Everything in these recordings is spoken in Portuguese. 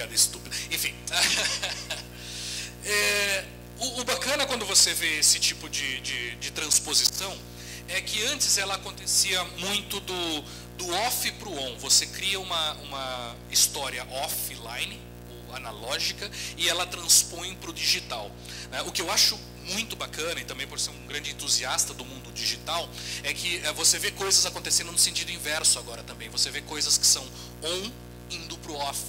piada estúpida. Enfim. O bacana quando você vê esse tipo de transposição é que antes ela acontecia muito do off para o on. Você cria uma história offline, ou analógica, e ela transpõe para o digital. O que eu acho muito bacana, e também por ser um grande entusiasta do mundo digital, é que você vê coisas acontecendo no sentido inverso agora também. Você vê coisas que são on indo para o off.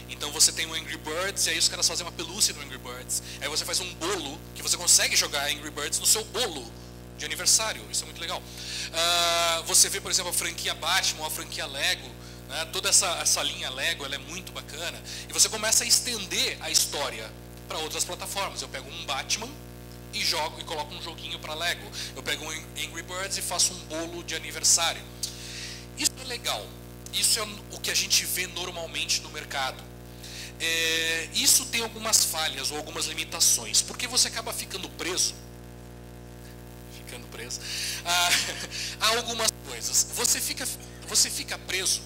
Então você tem o Angry Birds, e aí os caras fazem uma pelúcia do Angry Birds. Aí você faz um bolo, que você consegue jogar Angry Birds no seu bolo de aniversário. Isso é muito legal. Você vê, por exemplo, a franquia Batman, a franquia Lego, né? Toda essa linha Lego, ela é muito bacana. E você começa a estender a história para outras plataformas. Eu pego um Batman e jogo e coloco um joguinho para Lego. Eu pego um Angry Birds e faço um bolo de aniversário. Isso é legal. Isso é o que a gente vê normalmente no mercado. Isso tem algumas falhas ou algumas limitações, porque você acaba ficando preso a algumas coisas. Você fica preso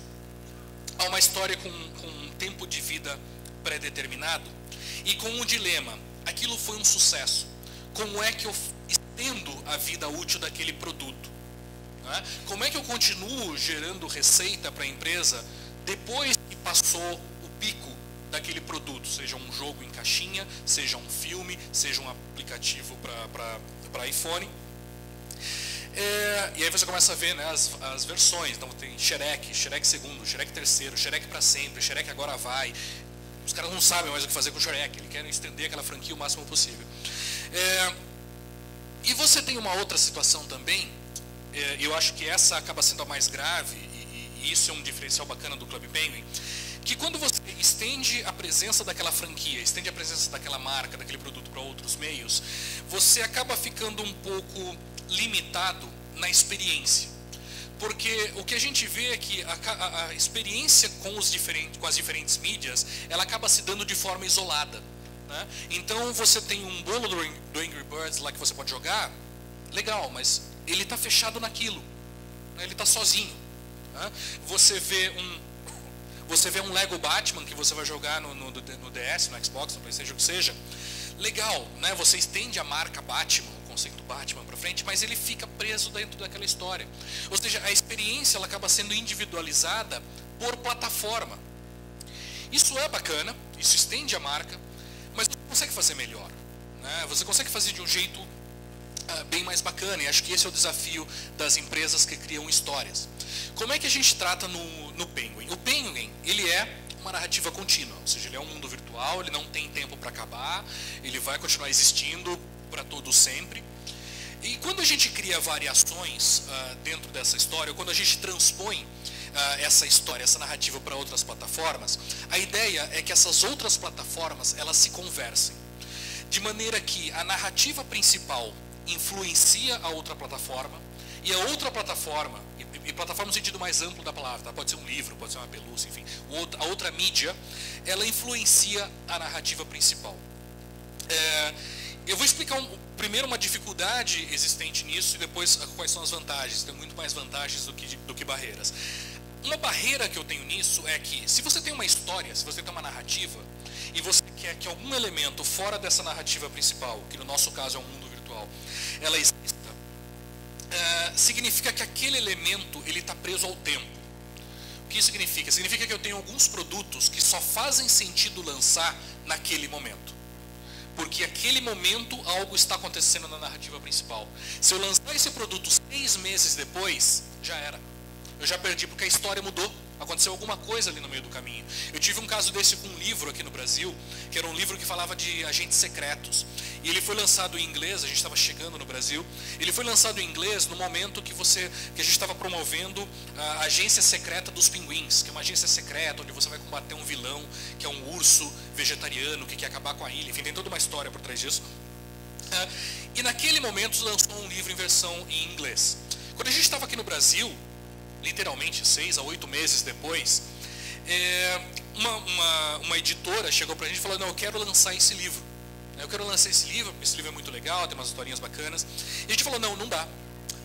a uma história com um tempo de vida pré-determinado e com um dilema. Aquilo foi um sucesso. Como é que eu estendo a vida útil daquele produto? Né? Como é que eu continuo gerando receita para a empresa depois que passou o pico daquele produto? Seja um jogo em caixinha, seja um filme, seja um aplicativo para iPhone. E aí você começa a ver, né, as versões. Então tem Shrek segundo, Shrek terceiro, Shrek para sempre, Shrek agora vai. Os caras não sabem mais o que fazer com o Shrek, eles querem estender aquela franquia o máximo possível. E você tem uma outra situação também, eu acho que essa acaba sendo a mais grave, e isso é um diferencial bacana do Club Penguin, que quando você estende a presença daquela franquia, estende a presença daquela marca, daquele produto para outros meios, você acaba ficando um pouco limitado na experiência. Porque o que a gente vê é que a experiência com as diferentes mídias, ela acaba se dando de forma isolada. Né? Então você tem um bolo do Angry Birds lá que você pode jogar, legal, mas ele está fechado naquilo. Né? Ele está sozinho. Né? Você vê um Lego Batman que você vai jogar no DS, no Xbox, no PlayStation, o que seja. Legal, né? Você estende a marca Batman, o conceito Batman para frente, mas ele fica preso dentro daquela história. Ou seja, a experiência ela acaba sendo individualizada por plataforma. Isso é bacana, isso estende a marca, mas você consegue fazer melhor. Né? Você consegue fazer de um jeito bem mais bacana, e acho que esse é o desafio das empresas que criam histórias. Como é que a gente trata no Penguin? O Penguin, ele é uma narrativa contínua, ou seja, ele é um mundo virtual, ele não tem tempo para acabar, ele vai continuar existindo para todo sempre. E quando a gente cria variações dentro dessa história, ou quando a gente transpõe essa história, essa narrativa para outras plataformas, a ideia é que essas outras plataformas, elas se conversem. De maneira que a narrativa principal influencia a outra plataforma, e a outra plataforma, e plataforma no sentido mais amplo da palavra, tá? Pode ser um livro, pode ser uma pelúcia, enfim, a outra mídia, ela influencia a narrativa principal. Eu vou explicar primeiro uma dificuldade existente nisso e depois quais são as vantagens. Tem muito mais vantagens do que barreiras. Uma barreira que eu tenho nisso é que, se você tem uma história, se você tem uma narrativa, e você quer que algum elemento fora dessa narrativa principal, que no nosso caso é um mundo virtual, ela exista, significa que aquele elemento ele está preso ao tempo. O que isso significa? Significa que eu tenho alguns produtos que só fazem sentido lançar naquele momento. Porque aquele momento algo está acontecendo na narrativa principal. Se eu lançar esse produto 6 meses depois, já era. Eu já perdi porque a história mudou. Aconteceu alguma coisa ali no meio do caminho. Eu tive um caso desse com um livro aqui no Brasil, que era um livro que falava de agentes secretos. E ele foi lançado em inglês, a gente estava chegando no Brasil. Ele foi lançado em inglês no momento que a gente estava promovendo a agência secreta dos pinguins, que é uma agência secreta onde você vai combater um vilão, que é um urso vegetariano que quer acabar com a ilha. Enfim, tem toda uma história por trás disso. E naquele momento lançou um livro em versão em inglês. Quando a gente estava aqui no Brasil, literalmente 6 a 8 meses depois, uma editora chegou para a gente e falou: não, eu quero lançar esse livro. Eu quero lançar esse livro, porque esse livro é muito legal, tem umas historinhas bacanas. E a gente falou: não dá.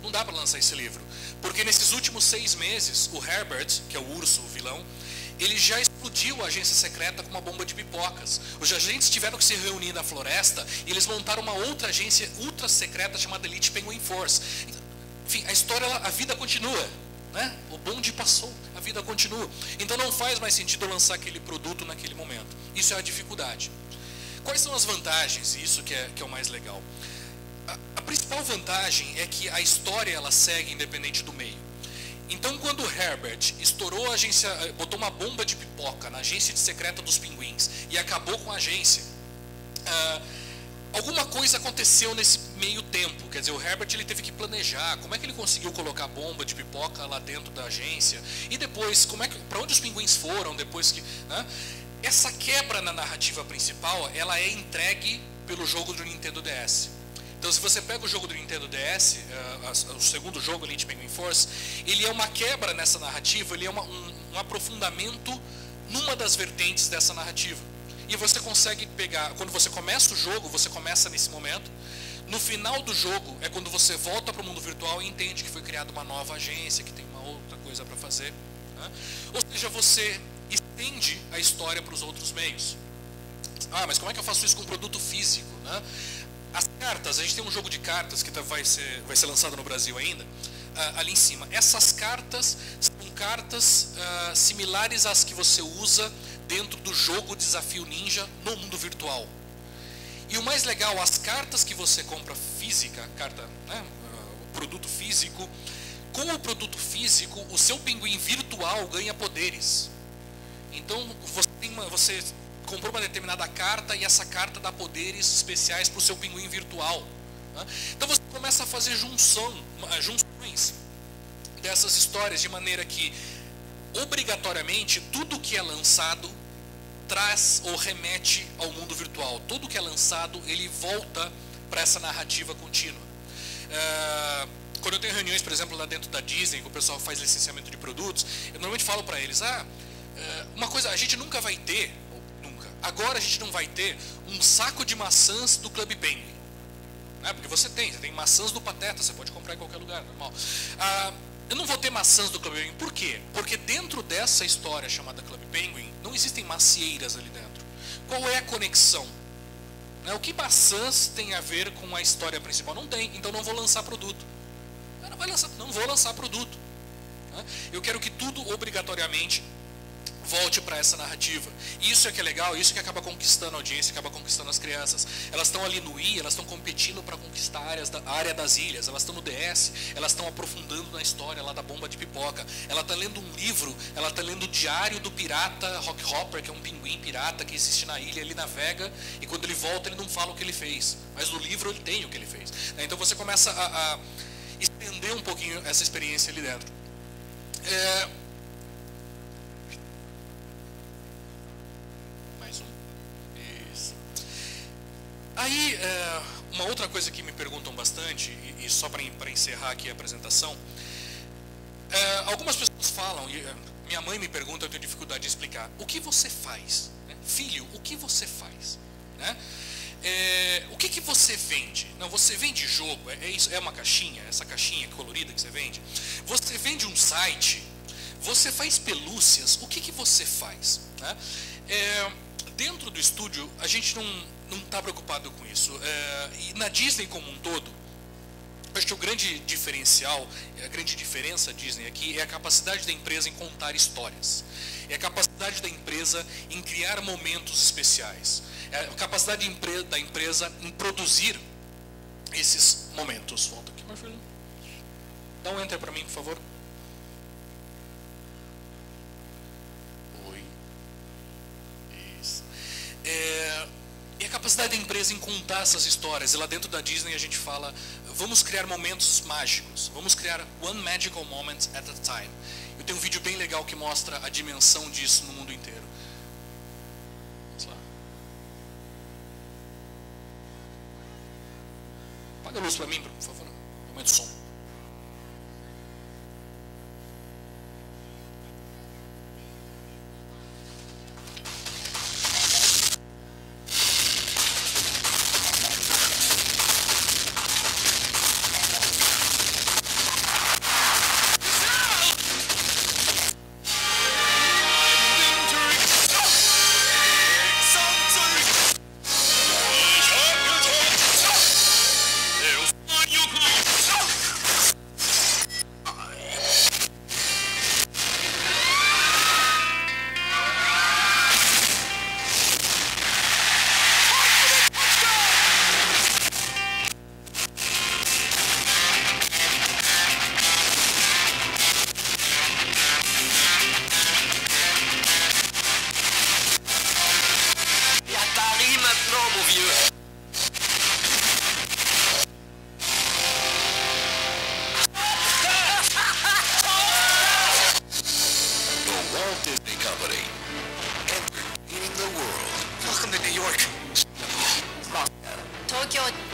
Não dá para lançar esse livro. Porque nesses últimos 6 meses, o Herbert, que é o urso, o vilão, ele já explodiu a agência secreta com uma bomba de pipocas. Os agentes tiveram que se reunir na floresta e eles montaram uma outra agência ultra secreta chamada Elite Penguin Force. Enfim, a história, a vida continua, né? O bonde passou, a vida continua. Então não faz mais sentido lançar aquele produto naquele momento. Isso é a dificuldade. Quais são as vantagens? Isso que é o mais legal. A principal vantagem é que a história ela segue independente do meio. Então, quando o Herbert estourou a agência, botou uma bomba de pipoca na agência secreta dos pinguins e acabou com a agência, alguma coisa aconteceu nesse meio tempo. Quer dizer, o Herbert ele teve que planejar como é que ele conseguiu colocar bomba de pipoca lá dentro da agência e depois para onde os pinguins foram depois que, né? Essa quebra na narrativa principal ela é entregue pelo jogo do Nintendo DS. Então, se você pega o jogo do Nintendo DS, o segundo jogo, Elite Penguin Force, ele é uma quebra nessa narrativa, ele é um aprofundamento numa das vertentes dessa narrativa. E você consegue pegar, quando você começa o jogo, você começa nesse momento. No final do jogo é quando você volta para o mundo virtual e entende que foi criada uma nova agência, que tem uma outra coisa para fazer, né? Ou seja, você estende a história para os outros meios. Ah, mas como é que eu faço isso com um produto físico, né? As cartas, a gente tem um jogo de cartas que vai ser lançado no Brasil ainda, ali em cima. Essas cartas são cartas similares às que você usa dentro do jogo Desafio Ninja no mundo virtual. E o mais legal, as cartas que você compra física, né, o produto físico, com o produto físico, o seu pinguim virtual ganha poderes. Então, você comprou uma determinada carta e essa carta dá poderes especiais para o seu pinguim virtual, né? Então você começa a fazer junções dessas histórias de maneira que obrigatoriamente tudo que é lançado traz ou remete ao mundo virtual. Tudo que é lançado ele volta para essa narrativa contínua. Quando eu tenho reuniões, por exemplo, lá dentro da Disney, que o pessoal faz licenciamento de produtos, eu normalmente falo para eles, uma coisa, a gente nunca vai ter, agora a gente não vai ter um saco de maçãs do Club Penguin, né? Porque você tem maçãs do Pateta, você pode comprar em qualquer lugar, normal. Eu não vou ter maçãs do Club Penguin, por quê? Porque dentro dessa história chamada Club Penguin, não existem macieiras ali dentro. Qual é a conexão? Né? O que maçãs tem a ver com a história principal? Não tem, então não vou lançar produto. Não vou lançar produto, né? Eu quero que tudo obrigatoriamente volte para essa narrativa. Isso é que é legal, isso que acaba conquistando a audiência, acaba conquistando as crianças. Elas estão ali no Wii, elas estão competindo para conquistar a área das ilhas, elas estão no DS, elas estão aprofundando na história lá da bomba de pipoca. Ela está lendo um livro, ela está lendo o diário do pirata Rockhopper, que é um pinguim pirata que existe na ilha, ele navega, e quando ele volta ele não fala o que ele fez, mas no livro ele tem o que ele fez. Então você começa a estender um pouquinho essa experiência ali dentro. Aí, uma outra coisa que me perguntam bastante, e só para encerrar aqui a apresentação, algumas pessoas falam, e minha mãe me pergunta, eu tenho dificuldade de explicar, o que você faz? Né? Filho, o que você faz? Né? O que você vende? Não, você vende jogo, isso, é uma caixinha, essa caixinha colorida que você vende? Você vende um site? Você faz pelúcias? O que você faz? Né? Dentro do estúdio, a gente não está preocupado com isso. E na Disney como um todo, acho que o grande diferencial, a grande diferença da Disney aqui é a capacidade da empresa em contar histórias. É a capacidade da empresa em criar momentos especiais. É a capacidade da empresa em produzir esses momentos. Volta aqui, meu filho. Dá um enter para mim, por favor. Oi. Isso. E a capacidade da empresa em contar essas histórias. E lá dentro da Disney a gente fala, vamos criar momentos mágicos. Vamos criar one magical moment at a time. Eu tenho um vídeo bem legal que mostra a dimensão disso no mundo inteiro. Vamos lá. Apaga a luz para mim, por favor. Aumenta o som.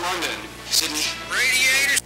London, Sydney. Radiator